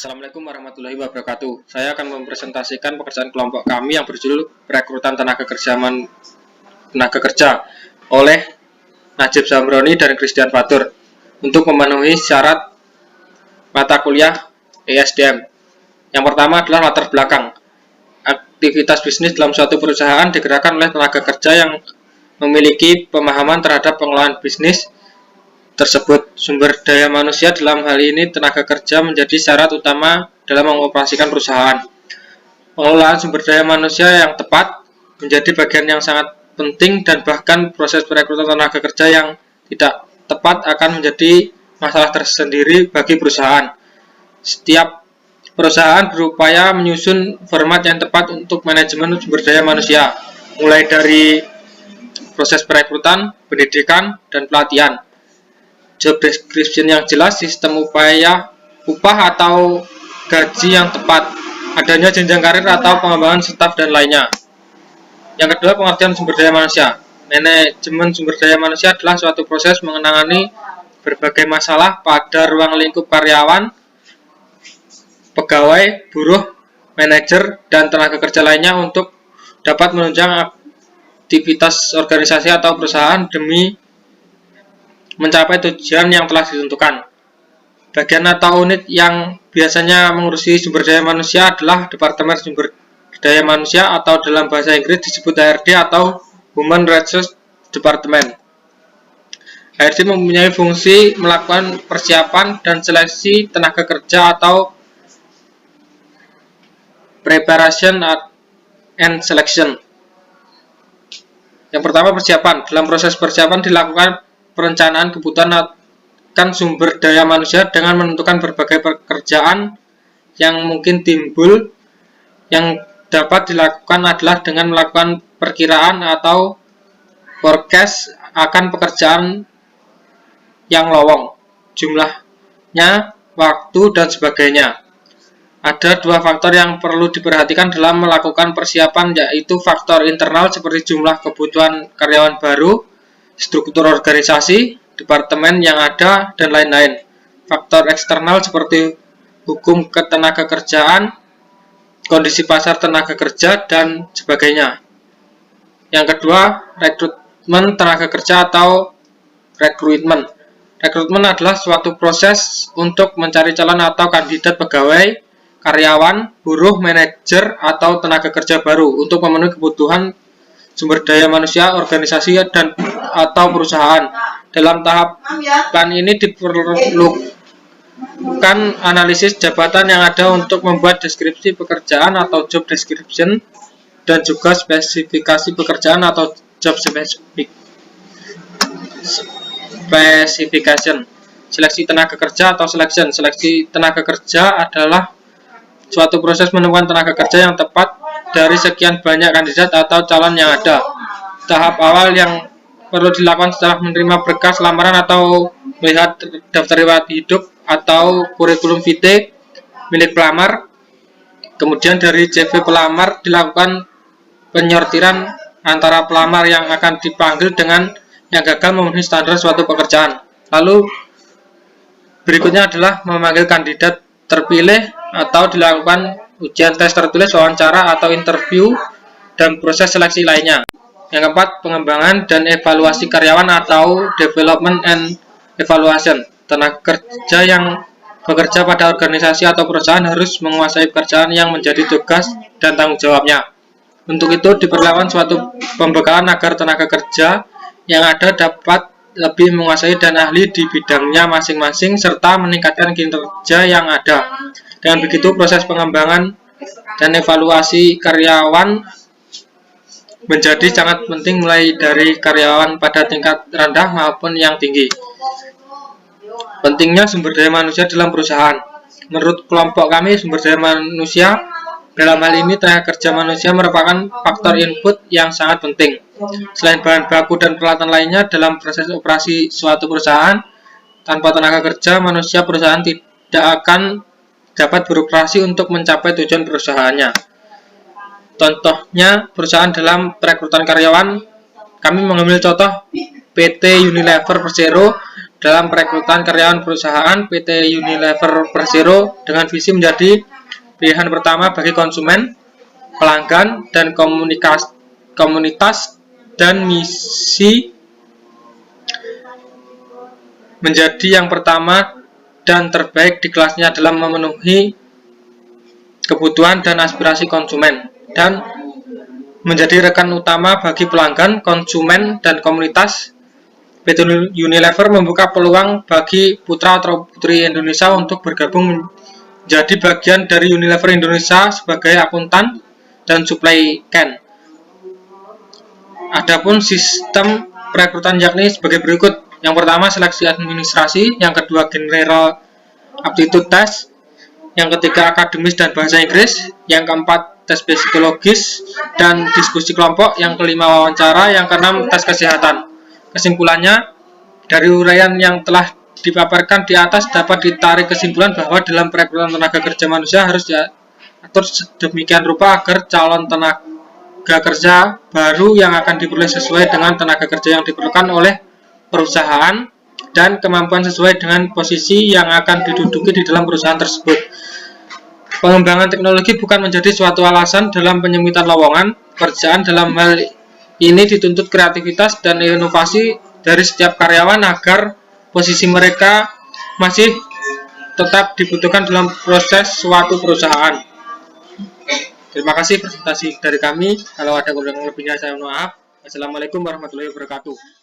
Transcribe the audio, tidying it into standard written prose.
Assalamualaikum warahmatullahi wabarakatuh. Saya akan mempresentasikan pekerjaan kelompok kami yang berjudul Perekrutan Tenaga Kerja oleh Najib Zamroni dan Christian Fatur untuk memenuhi syarat mata kuliah ESDM. Yang pertama adalah latar belakang. Aktivitas bisnis dalam suatu perusahaan digerakkan oleh tenaga kerja yang memiliki pemahaman terhadap pengelolaan bisnis tersebut. Sumber daya manusia dalam hal ini tenaga kerja menjadi syarat utama dalam mengoperasikan perusahaan. Pengelolaan sumber daya manusia yang tepat menjadi bagian yang sangat penting, dan bahkan proses perekrutan tenaga kerja yang tidak tepat akan menjadi masalah tersendiri bagi perusahaan. Setiap perusahaan berupaya menyusun format yang tepat untuk manajemen sumber daya manusia, mulai dari proses perekrutan, pendidikan, dan pelatihan. Job description yang jelas, sistem upah atau gaji yang tepat, adanya jenjang karir atau pengembangan staf dan lainnya. Yang kedua, pengertian sumber daya manusia. Manajemen sumber daya manusia adalah suatu proses menangani berbagai masalah pada ruang lingkup karyawan, pegawai, buruh, manajer, dan tenaga kerja lainnya untuk dapat menunjang aktivitas organisasi atau perusahaan demi mencapai tujuan yang telah ditentukan. Bagian atau unit yang biasanya mengurusi sumber daya manusia adalah Departemen Sumber Daya Manusia, atau dalam bahasa Inggris disebut HRD atau Human Resource Department. HRD mempunyai fungsi melakukan persiapan dan seleksi tenaga kerja atau preparation and selection. Yang pertama, persiapan. Dalam proses persiapan dilakukan perencanaan kebutuhan akan sumber daya manusia dengan menentukan berbagai pekerjaan yang mungkin timbul. Yang dapat dilakukan adalah dengan melakukan perkiraan atau forecast akan pekerjaan yang lowong, jumlahnya, waktu, dan sebagainya. Ada dua faktor yang perlu diperhatikan dalam melakukan persiapan, yaitu faktor internal seperti jumlah kebutuhan karyawan baru, struktur organisasi, departemen yang ada, dan lain-lain. Faktor eksternal seperti hukum ketenaga kerjaan, kondisi pasar tenaga kerja, dan sebagainya. Yang kedua, rekrutmen tenaga kerja atau rekrutmen. Rekrutmen adalah suatu proses untuk mencari calon atau kandidat pegawai, karyawan, buruh, manajer, atau tenaga kerja baru untuk memenuhi kebutuhan sumber daya manusia, organisasi, dan atau perusahaan. Dalam tahapan ini diperlukan analisis jabatan yang ada untuk membuat deskripsi pekerjaan atau job description, dan juga spesifikasi pekerjaan atau job specification. Seleksi tenaga kerja atau selection. Seleksi tenaga kerja adalah suatu proses menemukan tenaga kerja yang tepat dari sekian banyak kandidat atau calon yang ada. Tahap awal yang perlu dilakukan setelah menerima berkas lamaran atau melihat daftar riwayat hidup atau kurikulum vitae milik pelamar. Kemudian dari CV pelamar dilakukan penyortiran antara pelamar yang akan dipanggil dengan yang gagal memenuhi standar suatu pekerjaan. Lalu berikutnya adalah memanggil kandidat terpilih atau dilakukan ujian tes tertulis, wawancara atau interview, dan proses seleksi lainnya. Yang keempat, pengembangan dan evaluasi karyawan atau development and evaluation. Tenaga kerja yang bekerja pada organisasi atau perusahaan harus menguasai pekerjaan yang menjadi tugas dan tanggung jawabnya. Untuk itu diperlukan suatu pembekalan agar tenaga kerja yang ada dapat lebih menguasai dan ahli di bidangnya masing-masing, serta meningkatkan kinerja yang ada. Dengan begitu, proses pengembangan dan evaluasi karyawan menjadi sangat penting, mulai dari karyawan pada tingkat rendah maupun yang tinggi. Pentingnya sumber daya manusia dalam perusahaan. Menurut kelompok kami, sumber daya manusia dalam hal ini tenaga kerja manusia merupakan faktor input yang sangat penting. Selain bahan baku dan peralatan lainnya dalam proses operasi suatu perusahaan, tanpa tenaga kerja manusia perusahaan tidak akan dapat beroperasi untuk mencapai tujuan perusahaannya. Contohnya perusahaan dalam perekrutan karyawan, kami mengambil contoh PT Unilever Persero dalam perekrutan karyawan perusahaan. PT Unilever Persero dengan visi menjadi pilihan pertama bagi konsumen, pelanggan, dan komunitas, dan misi menjadi yang pertama dan terbaik di kelasnya dalam memenuhi kebutuhan dan aspirasi konsumen, dan menjadi rekan utama bagi pelanggan, konsumen, dan komunitas. PT Unilever membuka peluang bagi putra atau putri Indonesia untuk bergabung menjadi bagian dari Unilever Indonesia sebagai akuntan dan supply chain. Adapun sistem perekrutan yakni sebagai berikut. Yang pertama, seleksi administrasi. Yang kedua, general aptitude test. Yang ketiga, akademis dan bahasa Inggris. Yang keempat, tes psikologis dan diskusi kelompok. Yang kelima, wawancara. Yang keenam, tes kesehatan. Kesimpulannya, dari uraian yang telah dipaparkan di atas dapat ditarik kesimpulan bahwa dalam perekrutan tenaga kerja manusia harus diatur sedemikian rupa agar calon tenaga kerja baru yang akan diperoleh sesuai dengan tenaga kerja yang diperlukan oleh perusahaan dan kemampuan sesuai dengan posisi yang akan diduduki di dalam perusahaan tersebut. Pengembangan teknologi bukan menjadi suatu alasan dalam penyempitan lowongan pekerjaan. Dalam hal ini dituntut kreativitas dan inovasi dari setiap karyawan agar posisi mereka masih tetap dibutuhkan dalam proses suatu perusahaan. Terima kasih presentasi dari kami. Kalau ada kurang lebihnya saya mohon maaf. Wassalamualaikum warahmatullahi wabarakatuh.